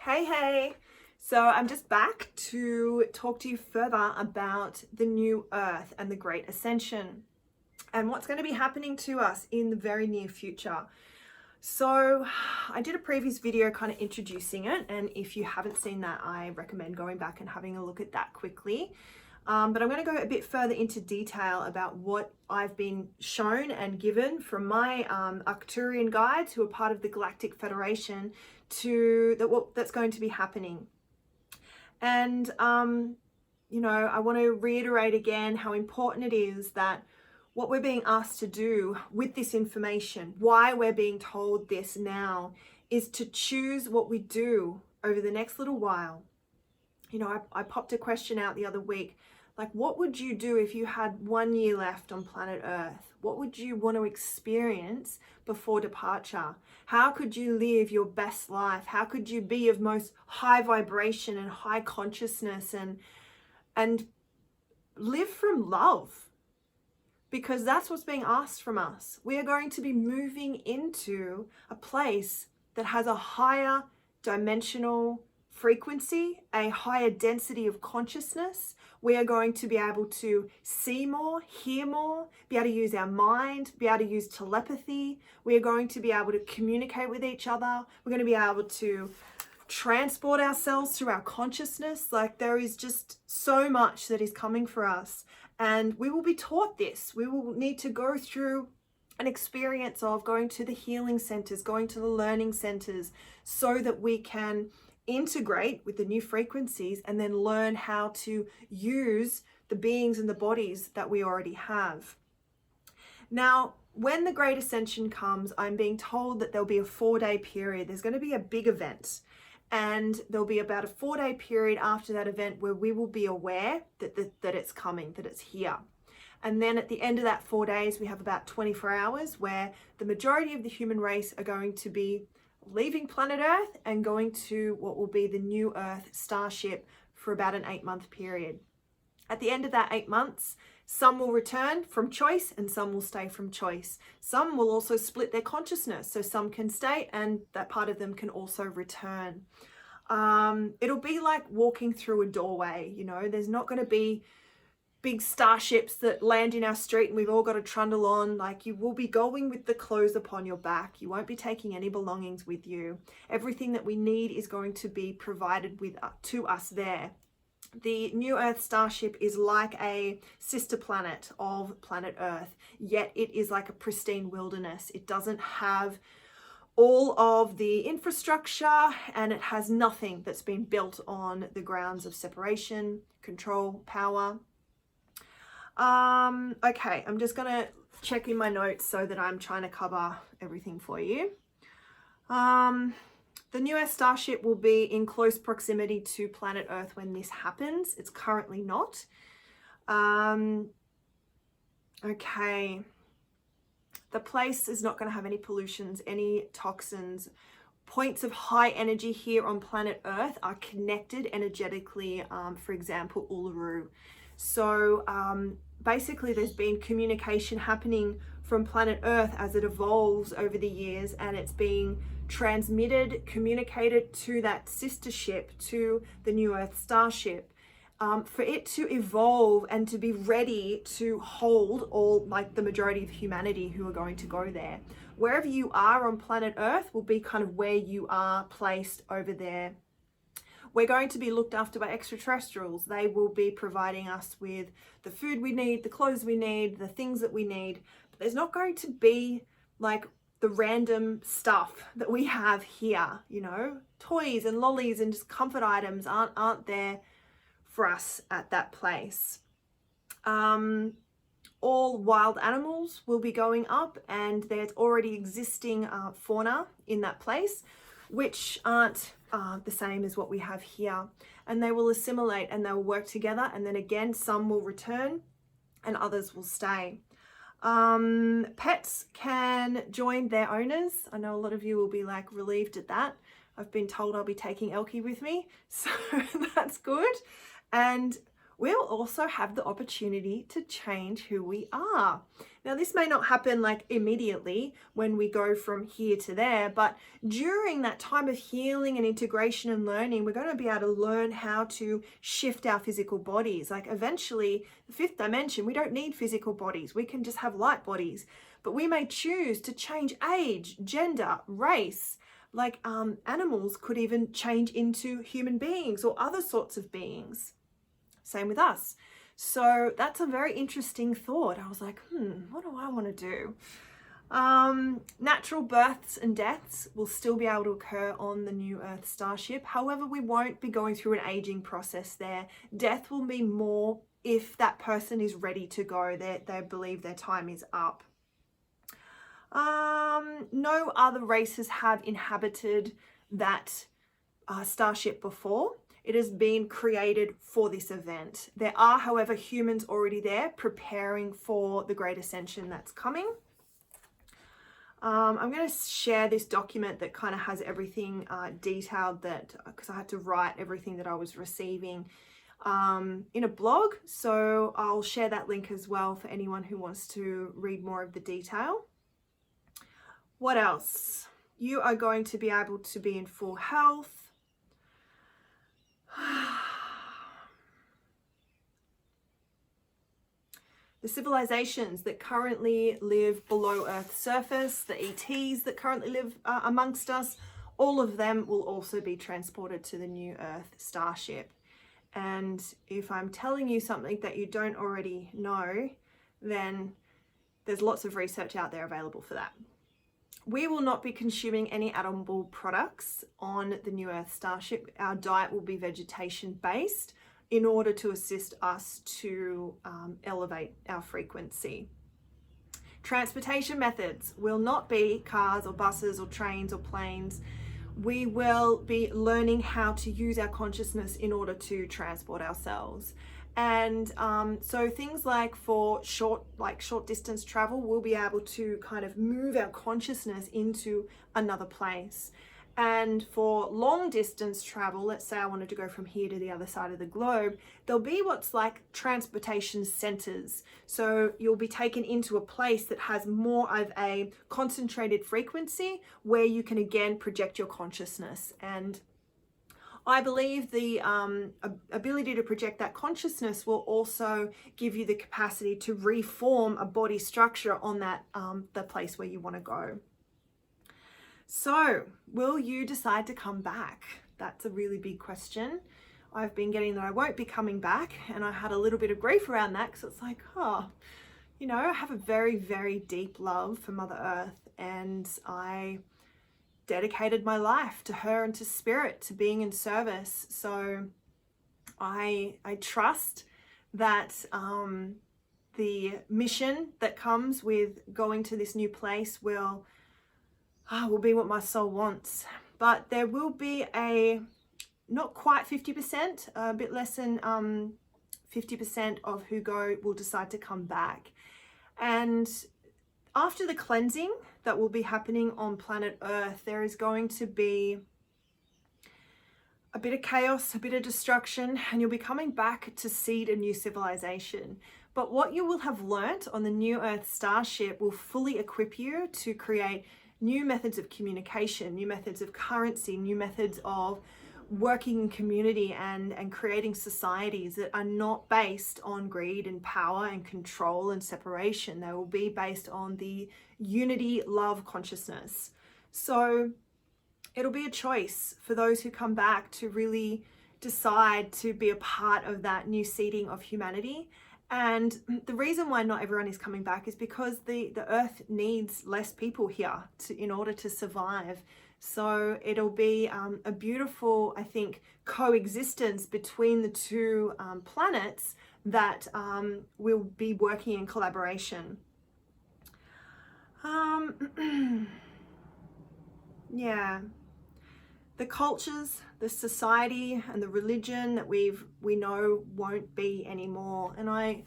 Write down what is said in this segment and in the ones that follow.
Hey. So I'm just back to talk to you further about the new Earth and the Great Ascension and what's going to be happening to us in the very near future. So I did a previous video kind of introducing it, and if you haven't seen that, I recommend going back and having a look at that quickly. But I'm going to go a bit further into detail about what I've been shown and given from my Arcturian guides who are part of the Galactic Federation to that's going to be happening. And, I want to reiterate again how important it is that what we're being asked to do with this information, why we're being told this now, is to choose what we do over the next little while. I popped a question out the other week, like, what would you do if you had 1 year left on planet Earth? What would you want to experience before departure? How could you live your best life? How could you be of most high vibration and high consciousness and live from love? Because that's what's being asked from us. We are going to be moving into a place that has a higher dimensional frequency, a higher density of consciousness. We are going to be able to see more, hear more, be able to use our mind, be able to use telepathy. We are going to be able to communicate with each other. We're going to be able to transport ourselves through our consciousness. Like, there is just so much that is coming for us. And we will be taught this. We will need to go through an experience of going to the healing centers, going to the learning centers, so that we can integrate with the new frequencies and then learn how to use the beings and the bodies that we already have. Now, when the Great Ascension comes, I'm being told that there'll be a 4-day period. There's going to be a big event, and there'll be about a 4-day period after that event where we will be aware that it's coming, that it's here. And then at the end of that 4 days, we have about 24 hours where the majority of the human race are going to be leaving planet Earth and going to what will be the new Earth starship for about an 8-month period. At the end of that 8 months, some will return from choice and some will stay from choice. Some will also split their consciousness, so some can stay and that part of them can also return. It'll be like walking through a doorway. There's not going to be big starships that land in our street and we've all got to trundle on. Like, you will be going with the clothes upon your back. You won't be taking any belongings with you. Everything that we need is going to be provided to us there. The New Earth starship is like a sister planet of planet Earth, yet it is like a pristine wilderness. It doesn't have all of the infrastructure, and it has nothing that's been built on the grounds of separation, control, power. Okay, I'm just gonna check in my notes so that I'm trying to cover everything for you. The New Earth starship will be in close proximity to planet Earth when this happens. It's currently not. Okay. The place is not going to have any pollutions, any toxins. Points of high energy here on planet Earth are connected energetically, for example, Uluru. So basically there's been communication happening from planet Earth as it evolves over the years, and it's being transmitted, communicated to that sister ship, to the New Earth starship, for it to evolve and to be ready to hold all, like, the majority of humanity who are going to go there. Wherever you are on planet Earth will be kind of where you are placed over there. We're going to be looked after by extraterrestrials. They will be providing us with the food we need, the clothes we need, the things that we need. But there's not going to be like the random stuff that we have here, toys and lollies and just comfort items aren't there for us at that place. All wild animals will be going up, and there's already existing fauna in that place, which aren't the same as what we have here, and they will assimilate and they will work together, and then again some will return and others will stay. Pets can join their owners. I know a lot of you will be like relieved at that. I've been told I'll be taking Elkie with me, so that's good. And we'll also have the opportunity to change who we are. Now, this may not happen like immediately when we go from here to there, but during that time of healing and integration and learning, we're going to be able to learn how to shift our physical bodies. Like eventually, the fifth dimension, we don't need physical bodies. We can just have light bodies, but we may choose to change age, gender, race. Like animals could even change into human beings or other sorts of beings. Same with us. So that's a very interesting thought. I was like, what do I want to do? Natural births and deaths will still be able to occur on the New Earth starship. However, we won't be going through an aging process there. Death will be more if that person is ready to go. They believe their time is up. No other races have inhabited that starship before. It has been created for this event. There are, however, humans already there preparing for the Great Ascension that's coming. I'm going to share this document that kind of has everything detailed, that because I had to write everything that I was receiving in a blog. So I'll share that link as well for anyone who wants to read more of the detail. What else? You are going to be able to be in full health. The civilizations that currently live below Earth's surface, the ETs that currently live amongst us, all of them will also be transported to the New Earth starship. And if I'm telling you something that you don't already know, then there's lots of research out there available for that. We will not be consuming any animal products on the New Earth starship. Our diet will be vegetation based in order to assist us to elevate our frequency. Transportation methods will not be cars or buses or trains or planes. We will be learning how to use our consciousness in order to transport ourselves. And so things like for short distance travel, we'll be able to kind of move our consciousness into another place. And for long distance travel, let's say I wanted to go from here to the other side of the globe, there'll be what's like transportation centers. So you'll be taken into a place that has more of a concentrated frequency where you can again project your consciousness. And I believe the ability to project that consciousness will also give you the capacity to reform a body structure on that the place where you want to go. So, will you decide to come back? That's a really big question. I've been getting that I won't be coming back, and I had a little bit of grief around that because it's like, you know, I have a very, very deep love for Mother Earth, and I dedicated my life to her and to spirit, to being in service. So I trust that the mission that comes with going to this new place will be what my soul wants. But there will be a not quite 50%, a bit less than 50% of who go will decide to come back. And after the cleansing that will be happening on planet Earth, there is going to be a bit of chaos, a bit of destruction, and you'll be coming back to seed a new civilization. But what you will have learnt on the New Earth starship will fully equip you to create new methods of communication, new methods of currency, new methods of working in community and creating societies that are not based on greed and power and control and separation. They will be based on the unity, love, consciousness. So it'll be a choice for those who come back to really decide to be a part of that new seeding of humanity. And the reason why not everyone is coming back is because the earth needs less people here in order to survive. So it'll be a beautiful, I think, coexistence between the two planets that will be working in collaboration. Yeah. The cultures, the society, and the religion that we know won't be anymore. And I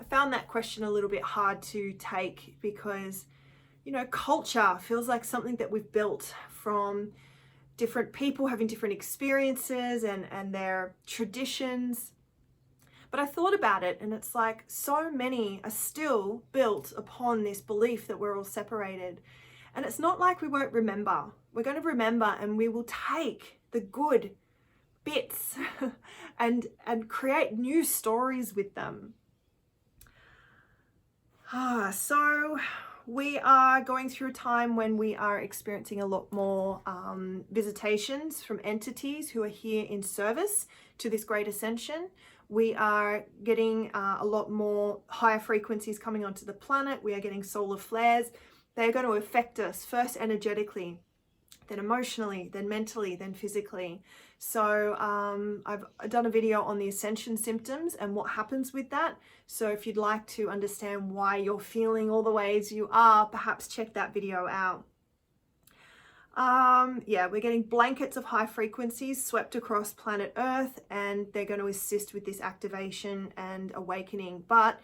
found that question a little bit hard to take because, you know, culture feels like something that we've built from different people having different experiences and their traditions. But I thought about it, and it's like so many are still built upon this belief that we're all separated. And it's not like we won't remember. We're going to remember, and we will take the good bits and create new stories with them. So we are going through a time when we are experiencing a lot more visitations from entities who are here in service to this Great Ascension. We are getting a lot more higher frequencies coming onto the planet. We are getting solar flares. They're going to affect us first energetically, then emotionally, then mentally, then physically. So I've done a video on the ascension symptoms and what happens with that. So if you'd like to understand why you're feeling all the ways you are, perhaps check that video out. Yeah, we're getting blankets of high frequencies swept across planet Earth, and they're going to assist with this activation and awakening. But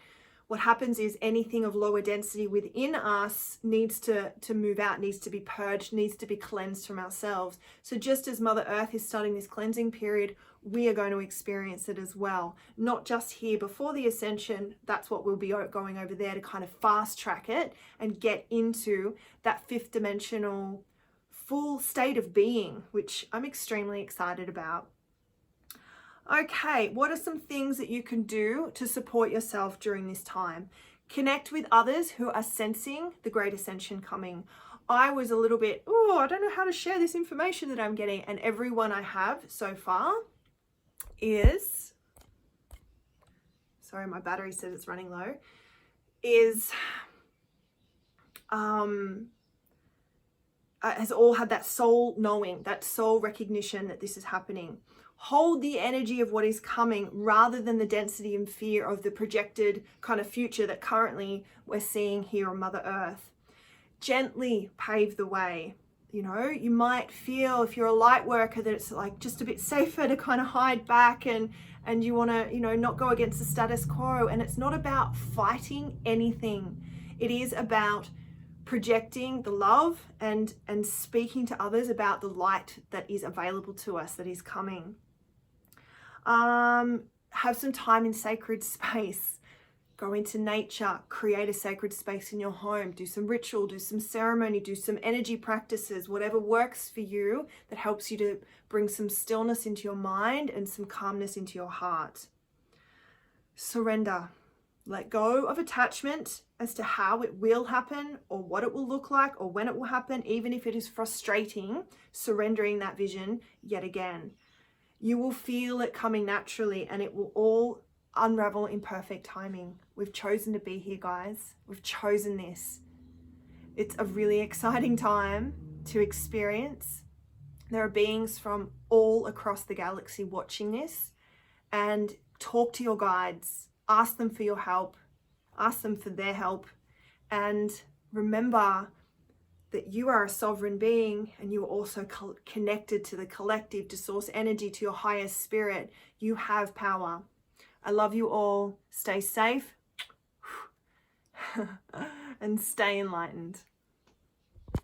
what happens is anything of lower density within us needs to move out, needs to be purged, needs to be cleansed from ourselves. So just as Mother Earth is starting this cleansing period, we are going to experience it as well. Not just here before the ascension, that's what we'll be going over there to kind of fast track it and get into that fifth dimensional full state of being, which I'm extremely excited about. Okay, what are some things that you can do to support yourself during this time? Connect with others who are sensing the Great Ascension coming. I was a little bit, I don't know how to share this information that I'm getting. And everyone I have so far is, sorry, my battery says it's running low, is, has all had that soul knowing, that soul recognition that this is happening. Hold the energy of what is coming rather than the density and fear of the projected kind of future that currently we're seeing here on Mother Earth. Gently pave the way. You know, you might feel if you're a light worker that it's like just a bit safer to kind of hide back and you want to, you know, not go against the status quo. And it's not about fighting anything. It is about projecting the love and speaking to others about the light that is available to us, that is coming. Have some time in sacred space. Go into nature, create a sacred space in your home, do some ritual, do some ceremony, do some energy practices, whatever works for you that helps you to bring some stillness into your mind and some calmness into your heart. Surrender. Let go of attachment as to how it will happen or what it will look like or when it will happen, even if it is frustrating, surrendering that vision yet again. You will feel it coming naturally and it will all unravel in perfect timing. We've chosen to be here, guys. We've chosen this. It's a really exciting time to experience. There are beings from all across the galaxy watching this, and talk to your guides. Ask them for your help. Ask them for their help. And remember that you are a sovereign being and you are also connected to the collective, to source energy, to your highest spirit. You have power. I love you all. Stay safe and stay enlightened.